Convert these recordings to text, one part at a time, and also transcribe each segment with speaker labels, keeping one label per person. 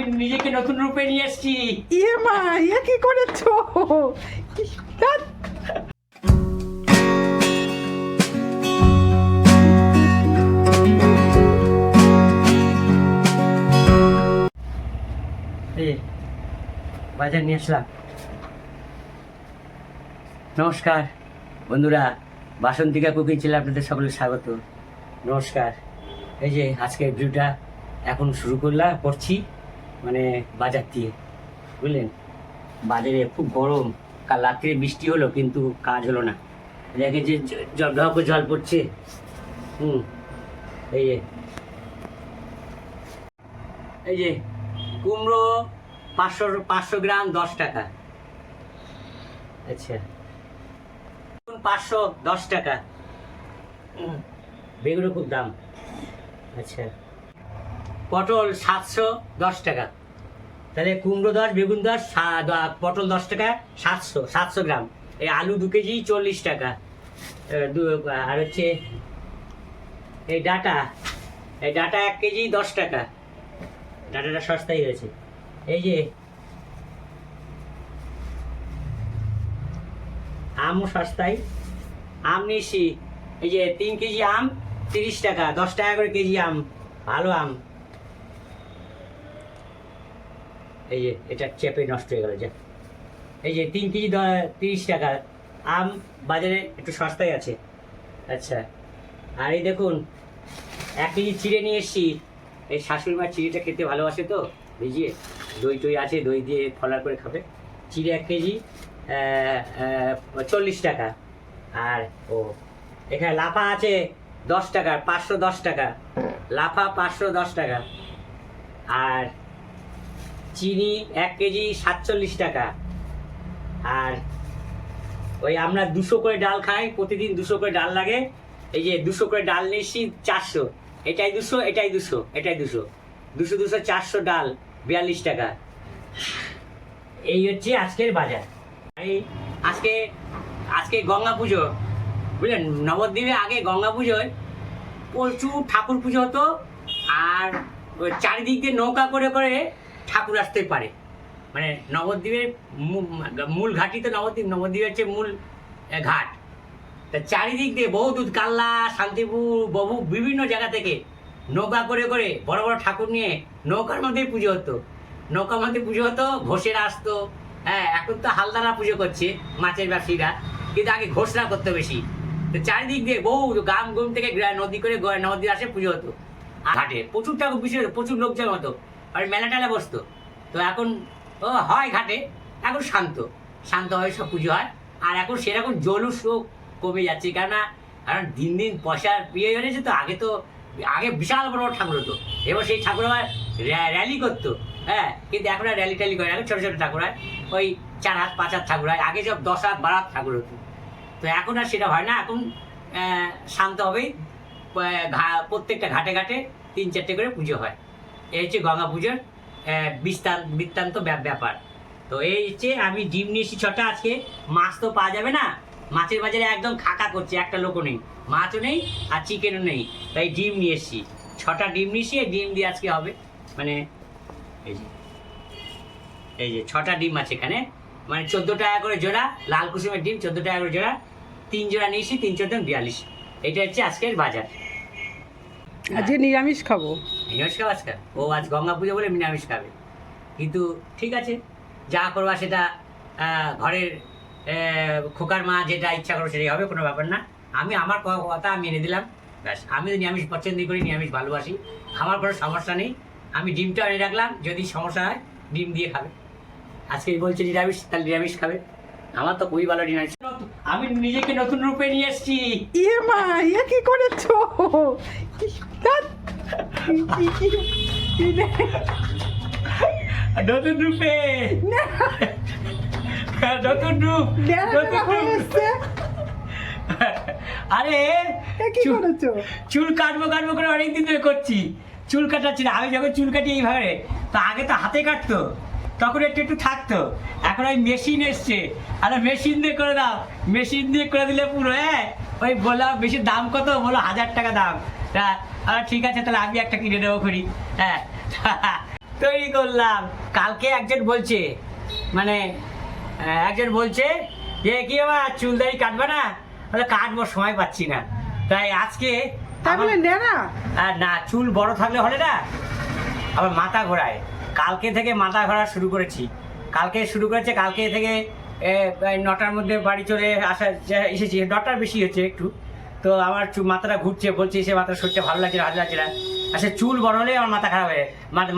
Speaker 1: আমি নিজেকে নতুন রূপে নিয়ে এসেছি।
Speaker 2: ইয়ে মা, ইয়ে কি করেছো? ধ্যাৎ।
Speaker 1: এই বাজার নিয়ে আসলাম। নমস্কার বন্ধুরা, বাসন্তিকা কুকিং চ্যানেলে আপনাদের সকলের স্বাগত। নমস্কার। এই যে আজকের ভিডিওটা এখন শুরু করছি মানে বাজার দিয়ে, বুঝলেন। বাজারে খুব গরম, কাল রাত্রে বৃষ্টি হলো কিন্তু কাজ হলো না। দেখে যে ঢক জল পড়ছে। এই যে কুমড়ো 500 গ্রাম 10 টাকা। আচ্ছা, 510 টাকা। বেগুনও খুব দাম। আচ্ছা, পটল 710 টাকা। তাহলে কুমড়ো 10, বেগুন 10, পটল 10 টাকা, 700 গ্রাম। এই আলু 2 কেজি 40 টাকা। আর হচ্ছে এই ডাটা 1 কেজি 10 টাকা। ডাটাটা সস্তাই হয়েছে। এই যে আমও সস্তায়, আম নিয়েছি। এই যে 3 কেজি আম 30 টাকা, 10 টাকা করে কেজি আম, ভালো আম। এই যে এটা চেপে নষ্ট হয়ে গেল। যা, এই যে 3 কেজি 30 টাকা আম, বাজারে একটু সস্তায় আছে। আচ্ছা, আর এই দেখুন 1 কেজি চিড়ে নিয়ে এসেছি। এই শাশুড়ি মার চিড়েটা খেতে ভালোবাসে তো, ভিজিয়ে দই টই আছে, দই দিয়ে ফলার করে খাবে। চিড়ে 1 কেজি 40 টাকা। আর এখানে লাফা আছে 10 টাকা, 510 টাকা লাফা, 510 টাকা। আর চিনি 1 কেজি 47 টাকা। আর ওই আমরা 200 করে ডাল খাই, প্রতিদিন 200 করে ডাল লাগে। এই যে 200 করে ডাল নিয়েছি 400, এটাই 200, এটাই 200, এটাই 200, 200 200 400 ডাল 42 টাকা। এই হচ্ছে আজকের বাজার। এই আজকে গঙ্গা পুজো, বুঝলেন। নবদ্বীপে আগে গঙ্গা পুজোয় প্রচুর ঠাকুর পুজো হতো, আর ওই চারিদিক দিয়ে নৌকা করে করে ঠাকুর আসতে পারে। মানে নবদ্বীপের মূল ঘাটই তো নবদ্বীপের হচ্ছে মূল ঘাট। তা চারিদিক দিয়ে বহুদূর, কাল্লা, শান্তিপুর, বহু বিভিন্ন জায়গা থেকে নৌকা করে করে বড় বড় ঠাকুর নিয়ে নৌকার মধ্যেই পুজো হতো। নৌকার মধ্যে পুজো হতো, ঘোষেরা আসতো। হ্যাঁ, এখন তো হালদারা পুজো করছে মাছের ব্যবসায়ীরা, কিন্তু আগে ঘোষরা করতো বেশি। তো চারিদিক দিয়ে বহু গ্রাম থেকে নদী করে নদী আসে পুজো হতো। আর ঘাটে প্রচুর ঠাকুর, বিশেষ প্রচুর লোকজন হতো, আর মেলা টেলা বসতো। তো এখন হয় ঘাটে, এখন শান্তভাবে সব পুজো হয়। আর এখন সেরকম জলুসও কমে যাচ্ছে, কারণ দিন দিন পয়সার হয়েছে। তো আগে বিশাল বড় বড় ঠাকুর হতো, এবার সেই ঠাকুর আবার র্যালি করতো। হ্যাঁ, কিন্তু এখন আর র্যালি ট্যালি করে না, এখন ছোটো ছোটো ঠাকুর হয়, ওই 4 হাত 5 হাত ঠাকুর হয়। আগে সব 10 হাত 12 হাত ঠাকুর হতো। তো এখন আর সেটা হয় না, এখন শান্তভাবেই প্রত্যেকটা ঘাটে ঘাটে 3-4টে করে পুজো হয়। এই হচ্ছে গঙ্গা পুজোর বৃত্তান্ত ব্যাপার। তো এই হচ্ছে আমি ডিম নিয়েছি 6টা। আজকে মাছ তো পাওয়া যাবে না, মাছের বাজারে একদম খাকা করছে, একটা লোকও নেই, মাছও নেই আর চিকেনও নেই। তাই ডিম নিয়ে এসেছি, 6টা ডিম নিয়েছি। ডিম দিয়ে আজকে হবে, মানে এই যে 6টা ডিম আছে এখানে, মানে 14 টাকা করে জোড়া। লাল কুসুমের ডিম 14 টাকা করে জোড়া, 3 জোড়া নিয়েছি, 3 14 42। এটা হচ্ছে আজকের বাজার।
Speaker 2: আজকে নিরামিষ খাবো।
Speaker 1: নিরামিষ খাবো আজকে? আজ গঙ্গা পুজো বলে নিরামিষ খাবে, কিন্তু ঠিক আছে, যা করবা সেটা ঘরের খোকার মা যেটা ইচ্ছা করো সেটাই হবে, কোনো ব্যাপার না। আমার কথা আমি এনে দিলাম, ব্যাস। আমি তো নিরামিষ পছন্দই করি, নিরামিষ ভালোবাসি, আমার কোনো সমস্যা নেই। আমি ডিমটা এনে রাখলাম, যদি সমস্যা হয় ডিম দিয়ে খাবে। আজকে বলছে নিরামিষ, তাহলে নিরামিষ খাবে। আমার তো খুবই ভালো নিরামিষ। আমি নিজেকে নতুন রূপে নিয়ে এসেছি।
Speaker 2: ইয়ে মা, ইয়ে কি করেছো? ধ্যাৎ।
Speaker 1: নতুন রূপে, নতুন রূপ, আরে
Speaker 2: কি করেছো?
Speaker 1: চুল কাটবো করে অনেকদিন ধরে করছি। চুল কাটাচ্ছি না। আমি যখন চুল কাটি এইভাবে, তো আগে তো হাতে কাটতো, তখন একটু থাকতো। এখন ওই মেশিন এসছে, আরে মেশিন দিয়ে করে দাও, মেশিন দিয়ে করে দিলে পুরো। ওই বললাম বেশি দাম কত, বলো 1000 টাকা দাম। ঠিক আছে, তাহলে আমি একটা কিনে নেবো করি। হ্যাঁ, তৈরি করলাম। কালকে একজন বলছে মানে একজন বলছে যে কি বাবা চুল দাড়ি কাটবে না, বলে কাটবো সময় পাচ্ছি না, তাই আজকে
Speaker 2: তাই বলে নে না।
Speaker 1: না চুল বড় থাকলে হলে না আবার মাথা ঘোরায়, কালকে থেকে মাথা ঘোরা শুরু করেছি। কালকে শুরু করেছে, কালকে থেকে প্রায় 9টার মধ্যে বাড়ি চলে এসেছি, 9টার বেশি হচ্ছে একটু। তো আমার মাথাটা ঘুরছে, বলছে সে মাথার শরীরটা ভালো লাগছে না, ভালো লাগছে না। আসলে চুল বড় হলে আমার মাথা খারাপ হয়,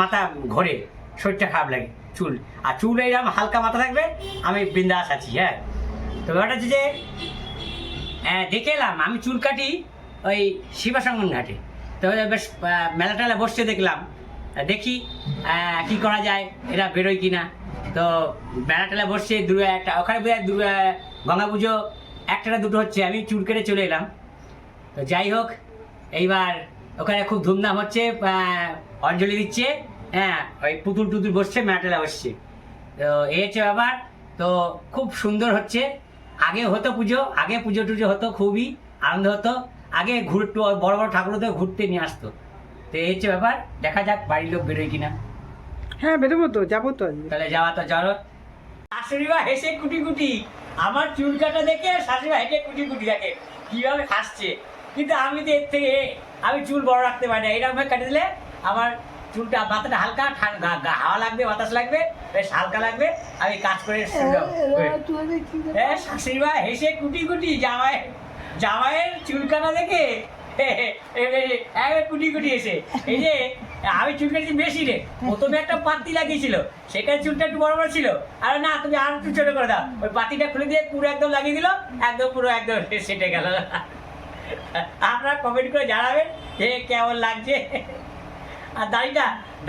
Speaker 1: মাথা ঘোরে, শরীরটা খারাপ লাগে চুল। আর চুল এইরকম হালকা মাথা থাকবে আমি বিন্দাস আছি। হ্যাঁ, তো ব্যাপারটা হচ্ছে যে দেখে এলাম আমি চুল কাটি ওই শিবাসঙ্গন ঘাটে। তো বেশ মেলা টেলা বসছে দেখলাম, দেখি কি করা যায়, এরা বেরোয় কিনা। তো মেলা টেলা বসছে, একটা ওখানে গঙ্গা পুজো একটা দুটো হচ্ছে, আমি চুল কেটে চলে এলাম। তো যাই হোক, এইবার ওখানে খুব ধুমধাম হচ্ছে, অঞ্জলি দিচ্ছে, হ্যাঁ ওই পুতুল টুতুল বসছে, মেলা টেলা বসছে। তো এই হচ্ছে ব্যাপার। তো খুব সুন্দর হচ্ছে। আগে হতো পুজো, আগে পুজো টুজো হতো, খুবই আনন্দ হতো। আগে ঘুরতো, বড় বড় ঠাকুর তো ঘুরতে নিয়ে আসতো। তো এই হচ্ছে ব্যাপার, দেখা যাক বাড়ির লোক বেরোয় কিনা।
Speaker 2: হ্যাঁ বেরোবো তো, যাবো তো।
Speaker 1: তাহলে যাওয়া তো চলো। শাশুড়িমা হেসে কুটি কুটি, আমার চুল কাটা দেখে শাশুড়িমা হেসে কুটি কুটি দেখে কিভাবে হাসছে। কিন্তু আমি তো এর থেকে আমি চুল বড় রাখতে পারি না, এইরকম কেটে দিলে আমার চুলটা মাথাটা হালকা, ঠান্ডা হাওয়া লাগবে, বাতাস লাগবে, বেশ হালকা লাগবে, আমি কাজ করে শাশুড়িমা হেসে কুটি কুটি জামাইয়ের চুল কাটা দেখে কুটি কুটি এসে। এই যে আমি চুল কেটেছি বেশি রে, প্রথমে একটা পাতি লাগিয়েছিল, সেখানে চুলটা একটু বড় বড় ছিল, আর না তুমি আর একটু ছোট করে দাও, ওই পাতিটা খুলে দিয়ে পুরো একদম লাগিয়ে দিল, একদম পুরো একদম সেটে গেল। আপনারা কমেন্ট করে জানাবেন যে কেমন লাগছে। আর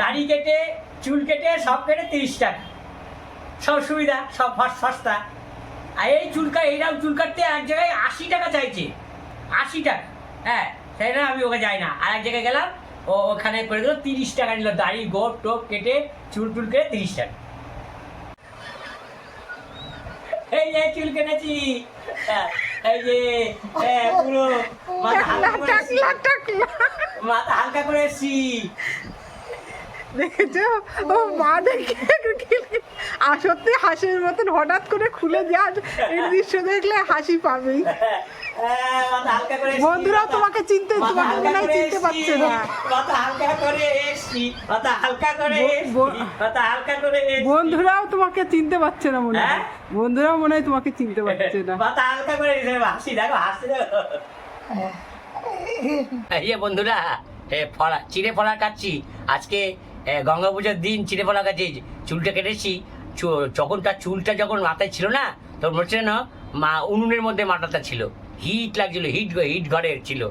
Speaker 1: দাড়ি কেটে চুল কেটে সব কেটে 30 টাকা, সব সুবিধা, সব সস্তা। আর এই এইরকম চুল কাটতে এক জায়গায় 80 টাকা চাইছে, 80 টাকা। হ্যাঁ, সেই জন্য আমি ওকে যাই না। আর এক জায়গায় গেলাম, ওখানে করে দিল 30 টাকা নিল, দাড়ি গোপ টোপ কেটে চুল টুল কেটে 30 টাকা। এই যে চুল কেটেছি, এই যে পুরো মাথা হালকা করে এসছি,
Speaker 2: দেখেছো? ও মা দেখে আর সত্যি হাসির মতন হঠাৎ করে খুলে যান, এই দৃশ্য দেখলে হাসি পাবেই। বন্ধুরাও তোমাকে চিনতে পারছে না। বন্ধুরাও তোমাকে চিনতে পারছে না মনে হয়, বন্ধুরাও মনে হয় তোমাকে চিনতে পারছে না।
Speaker 1: বন্ধুরা চিড়ে ফলা কাটছি আজকে, গঙ্গা পুজোর দিন চিড়ে ফলা কাটছি, চুলটা কেটেছি। চুলটা যখন মাথায় ছিল না, তখন বলছে না উনুনের মধ্যে মাথাটা ছিল, হিট লাগছিল, হিট ঘরের ছিল।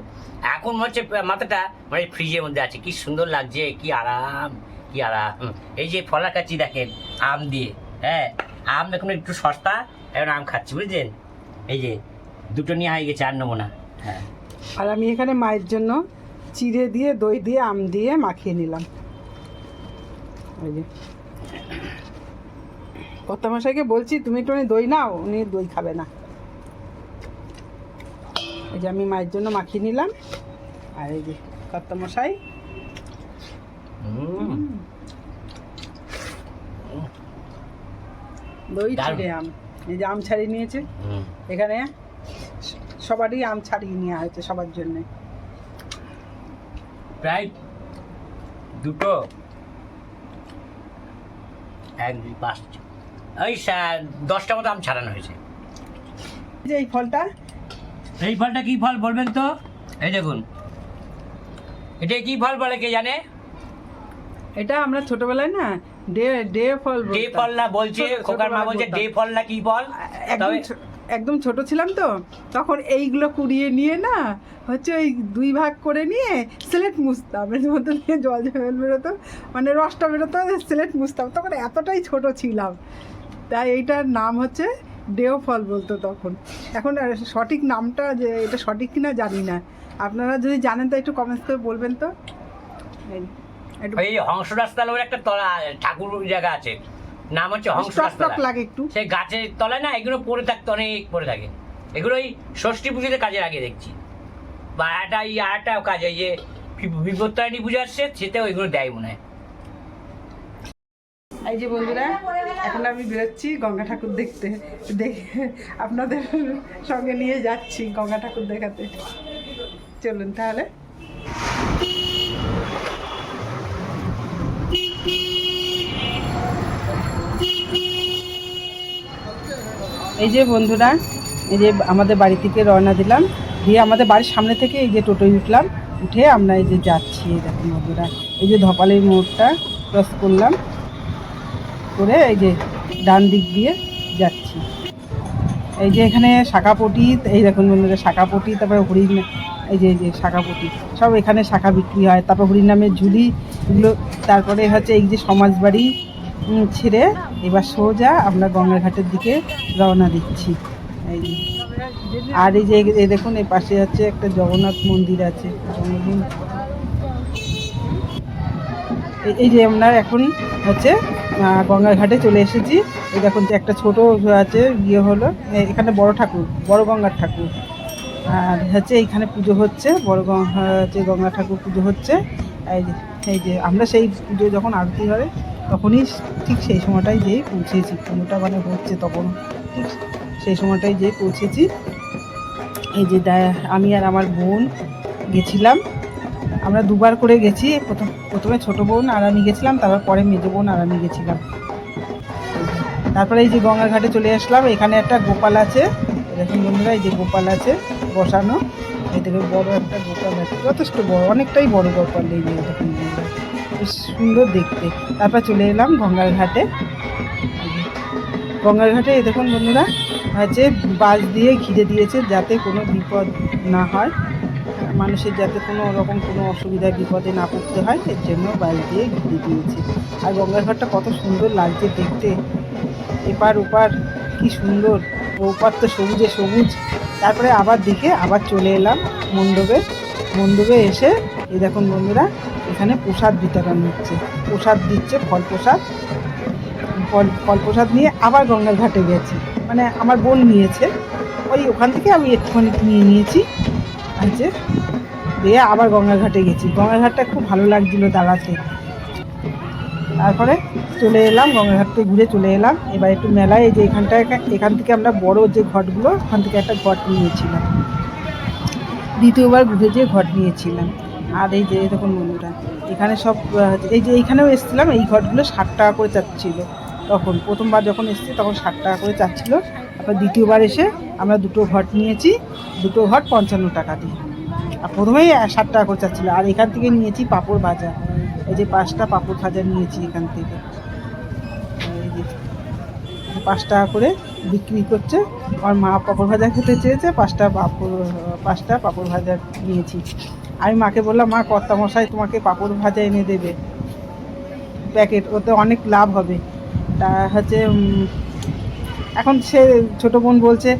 Speaker 1: এখন হচ্ছে মাথাটা মানে ফ্রিজের মধ্যে আছে, কি সুন্দর লাগছে, কি আরাম, কি আরাম। এই যে ফলা খাচ্ছি দেখেন আম দিয়ে, হ্যাঁ আম দেখুন একটু সস্তা, এখন আম খাচ্ছি বুঝলেন। এই যে দুটো নিয়ে হয়ে গেছে, আর নেবো না। হ্যাঁ,
Speaker 2: আর আমি এখানে মায়ের জন্য চিড়ে দিয়ে দই দিয়ে আম দিয়ে মাখিয়ে নিলাম। ওই যে কর্তামশাইকে বলছি তুমি একটু দই নাও, উনি দই খাবে না। এই যে আমি মায়ের জন্য মাখিয়ে নিলাম, আর এই যে কর্তামশাই দই চিড়ে আম। এই যে আম ছাড়িয়ে নিয়েছে, এখানে সবারই আম ছাড়িয়ে নেওয়া হয়েছে সবার জন্য।
Speaker 1: প্রায় দুটো 1 2 5 ওই 10টা মতো আম ছাড়ানো হয়েছে।
Speaker 2: যে এই ফলটা
Speaker 1: কি ফল বলবেন তো? এই দেখুন, এটা কি ফল বলে কে জানে?
Speaker 2: এটা আমরা ছোটবেলায় না ডে ফল
Speaker 1: না বলছে, খোকার মা বলছে ডে ফল না কি ফল।
Speaker 2: একদম ছোট ছিলাম তো তখন এইগুলো কুড়িয়ে নিয়ে না হচ্ছে ওই 2 ভাগ করে নিয়ে সিলেট মুছতাম, এর মধ্যে দিয়ে জল বেরোতো, মানে রসটা বেরোতো, সিলেট মুছতাম। তখন এতটাই ছোট ছিলাম, তাই এইটার নাম হচ্ছে ডেও ফল বলতো তখন। এখন সঠিক নামটা যে এটা সঠিক কিনা জানি না, আপনারা যদি জানেন তো একটু কমেন্টস করে বলবেন তো।
Speaker 1: এই হংসরাস্তা বলে একটা ঠাকুর জায়গা আছে, নাম হচ্ছে হংসরাস্তা
Speaker 2: লাগে একটু, সেই
Speaker 1: গাছের তলায় না এগুলো পড়ে থাকতো, অনেক পড়ে থাকে। এগুলো ওই ষষ্ঠী পুজোতে কাজে লাগে দেখছি, বা আরেকটা কাজ, এই যে বিপত্তারিণী পুজো আসছে সেটা ওইগুলো দেয় মনে হয়।
Speaker 2: এই যে বন্ধুরা, এখন আমি বেরোচ্ছি গঙ্গা ঠাকুর দেখতে, দেখে আপনাদের সঙ্গে নিয়ে যাচ্ছি গঙ্গা ঠাকুর দেখাতে। চলুন তাহলে। এই যে বন্ধুরা, এই যে আমাদের বাড়ি থেকে রওনা দিলাম, দিয়ে আমাদের বাড়ির সামনে থেকে এই যে টোটোয় উঠলাম, উঠে আমরা এই যে যাচ্ছি। এই দেখুন বন্ধুরা, এই যে ধপালের মোড়টা ক্রস করলাম, করে এই যে ডান দিক দিয়ে যাচ্ছি। এই যে এখানে শাখাপটি, এই দেখুন বন্ধুরা শাখাপটি, তারপরে হরিণ, এই যে শাখাপটি সব এখানে শাখা বিক্রি হয়। তারপর হরিণ নামের ঝুলি এগুলো। তারপরে হচ্ছে এই যে সমাজবাড়ি ছেড়ে এবার সোজা আমরা গঙ্গার ঘাটের দিকে রওনা দিচ্ছি। এই যে, আর এই যে এই দেখুন এই পাশে হচ্ছে একটা জগন্নাথ মন্দির আছে। এই যে আমরা এখন হচ্ছে গঙ্গার ঘাটে চলে এসেছি। এই দেখুন যে একটা ছোট আছে ইয়ে হলো, এখানে বড় ঠাকুর, বড় গঙ্গার ঠাকুর, আর হচ্ছে এইখানে পুজো হচ্ছে, বড় হচ্ছে গঙ্গা ঠাকুর পুজো হচ্ছে। এই যে আমরা সেই পুজো যখন আরতি হয় তখনই ঠিক সেই সময়টাই যেয়ে পৌঁছেছি, পুজোটা মানে হচ্ছে তখন ঠিক সেই সময়টাই যেয়ে পৌঁছেছি। এই যে আমি আর আমার বোন গেছিলাম, আমরা দুবার করে গেছি। প্রথমে ছোটো বোন আর আমি গেছিলাম, তারপর পরে মেজো বোন আর আমি গেছিলাম। তারপরে এই যে গঙ্গার ঘাটে চলে আসলাম। এখানে একটা গোপাল আছে, দেখুন বন্ধুরা, এই যে গোপাল আছে বসানো। এই থেকে বড় একটা গোপাল আছে, যথেষ্ট বড়, অনেকটাই বড় গোপাল। এই যে দেখুন বন্ধুরা, বেশ সুন্দর দেখতে। তারপর চলে এলাম গঙ্গার ঘাটে। গঙ্গার ঘাটে এই দেখুন বন্ধুরা হচ্ছে বাঁশ দিয়ে ঘিরে দিয়েছে, যাতে কোনো বিপদ না হয়, মানুষের যাতে কোনো রকম কোনো অসুবিধা বিপদে না পড়তে হয়, এর জন্য বাঁশ দিয়ে ঘিরে দিয়েছে। আর গঙ্গার ঘাটটা কত সুন্দর লাগছে দেখতে, এপার ওপার কি সুন্দর, ওপার তো সবুজে সবুজ। তারপরে আবার দিকে আবার চলে এলাম মণ্ডপে এসে এই দেখুন বন্ধুরা, এখানে প্রসাদ বিতরণ হচ্ছে, প্রসাদ দিচ্ছে, ফল প্রসাদ নিয়ে আবার গঙ্গার ঘাটে গেছি। মানে আমার বোন নিয়েছে, ওই ওখান থেকে আমি একটুখানি নিয়ে নিয়েছি, আছে দিয়ে আবার গঙ্গার ঘাটে গেছি। গঙ্গার ঘাটটা খুব ভালো লাগছিলো দাঁড়াতে। তারপরে চলে এলাম গঙ্গার ঘাট থেকে ঘুরে চলে এলাম এবার একটু মেলায়। এই যে এখান থেকে আমরা বড় যে ঘটগুলো, ওখান থেকে একটা ঘট নিয়েছিলাম, দ্বিতীয়বার ঘুরে যেয়ে ঘট নিয়েছিলাম। আর এই যে দেখুন বন্ধুরা, এখানে সব এই যে এইখানেও এসেছিলাম, এই ঘটগুলো 60 টাকা করে চাচ্ছিলো। তখন প্রথমবার যখন এসেছি তখন 60 টাকা করে চাচ্ছিলো। তারপর দ্বিতীয়বার এসে আমরা দুটো ঘট নিয়েছি, দুটো ঘট 55 টাকা দিয়ে। আর প্রথমেই 60 টাকা করে চাচ্ছিলো। আর এখান থেকে নিয়েছি পাঁপড় ভাজা, এই যে 5টা পাঁপড় ভাজা নিয়েছি এখান থেকে। এই যে 5 টাকা করে বিক্রি করছে। আমার মা পাঁপড় ভাজা খেতে চেয়েছে, 5টা পাঁপড় ভাজা নিয়েছি। আমি মাকে বললাম, মা কর্তামশাই তোমাকে পাঁপড় ভাজা এনে দেবে প্যাকেট, ওতে অনেক লাভ হবে। তা হচ্ছে এখন সে ছোটো বোন বলছে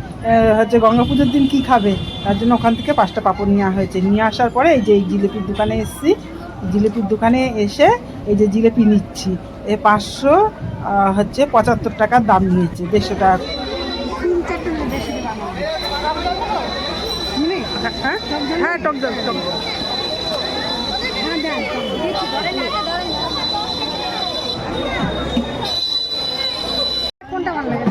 Speaker 2: হচ্ছে গঙ্গা পুজোর দিন কী খাবে, তার জন্য ওখান থেকে 5টা পাঁপড় নেওয়া হয়েছে। নিয়ে আসার পরে এই যে এই জিলিপির দোকানে এসেছি, জিলিপির দোকানে এসে এই যে জিলিপি নিচ্ছি। 575 টাকার দাম নিয়েছে, 150 টাকা। হ্যাঁ টক দর কোনটা ভালো লাগে?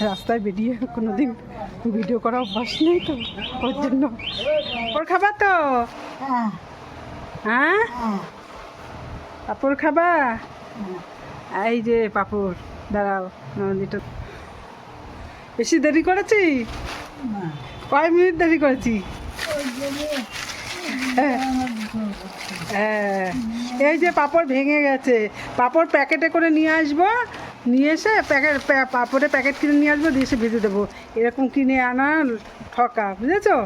Speaker 2: রাস্তায় বেরিয়ে কোনোদিন ভিডিও করা অভ্যাস নেই তো, ওর জন্য। ওর খাবার তো হ্যাঁ, পাঁপড় খাবা? এই যে পাঁপড়, দাঁড়াও এটা বেশি দেরি করেছি, কয় মিনিট দেরি করেছি? হ্যাঁ, এই যে পাঁপড় ভেঙে গেছে, পাঁপড় প্যাকেটে করে নিয়ে আসবো, নিয়ে এসে পাঁপড়ের প্যাকেট কিনে নিয়ে আসবো, দিয়ে এসে ভেজে দেবো। এরকম কিনে আনা ঠকা, বুঝেছো?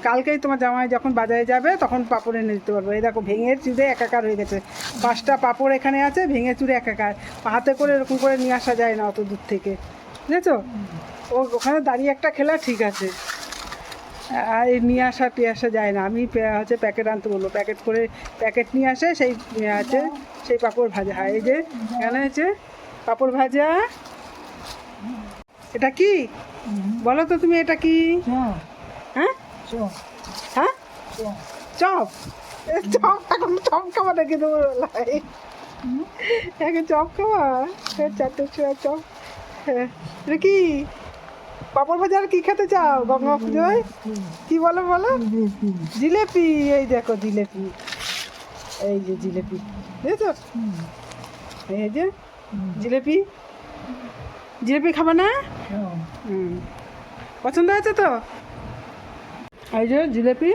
Speaker 2: কালকেই তোমার জামাই যখন বাজারে যাবে তখন পাঁপড় এনে দিতে পারবো। এই দেখো ভেঙে চুড়ে একাকার হয়ে গেছে, 5টা পাঁপড় এখানে আছে, ভেঙে চুড়ে একাকার। হাতে করে এরকম করে নিয়ে আসা যায় না অত দূর থেকে, বুঝেছো? ওখানে দাঁড়িয়ে একটা খেলা ঠিক আছে, আর নিয়ে আসা যায় না। আমি হচ্ছে প্যাকেট আনতে বলবো, প্যাকেট নিয়ে আসে, সেই আছে সেই পাঁপড় ভাজা। হয় এই যে এখানে হচ্ছে পাঁপড় ভাজা। এটা কি বলো তো তুমি, এটা কি? হ্যাঁ হ্যাঁ চপ। চপটা কোনো চপ খাওয়া নাকি দুপুরবেলায়? এখন চপ খাওয়া? 4টের সময় চপ? হ্যাঁ, এটা কি পাপড় ভাজা? আর কি খেতে চাও গঙ্গা পুজোয়? কি বলো বলো? জিলেপি। এই দেখো জিলেপি, এই যে জিলেপি, বুঝেছো? এই যে জিলেপি। জিলেপি খাবে না? পছন্দ হয়েছে তো? এই যে জিলেপি,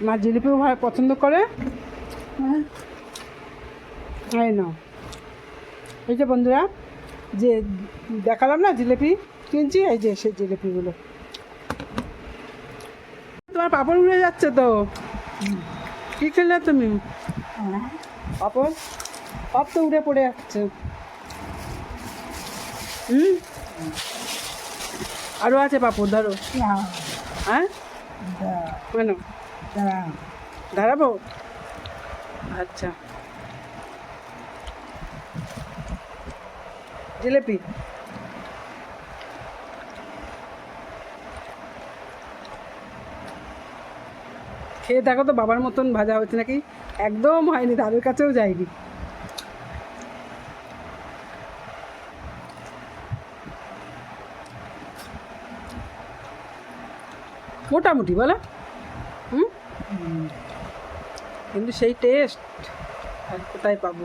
Speaker 2: মা জিলিপিও ভাই পছন্দ করে। এই নাও। এই যে বন্ধুরা, যে দেখালাম না জিলিপি কিনছি, এই যে সেই জিলিপিগুলো। তোমার পাপড় উড়ে যাচ্ছে তো, কি খেলে তুমি? পাপড় সব তো উড়ে পড়ে যাচ্ছে। আরও আছে পাপড়, ধরো। হ্যাঁ কেন দাঁড়াবো? আচ্ছা, জিলেপি। খেয়ে দেখো তো বাবার মতন ভাজা হচ্ছে নাকি? একদম হয়নি, তাদের কাছেও যায়নি। মোটামুটি বলো। কিন্তু সেই টেস্ট আর কোথায় পাবো?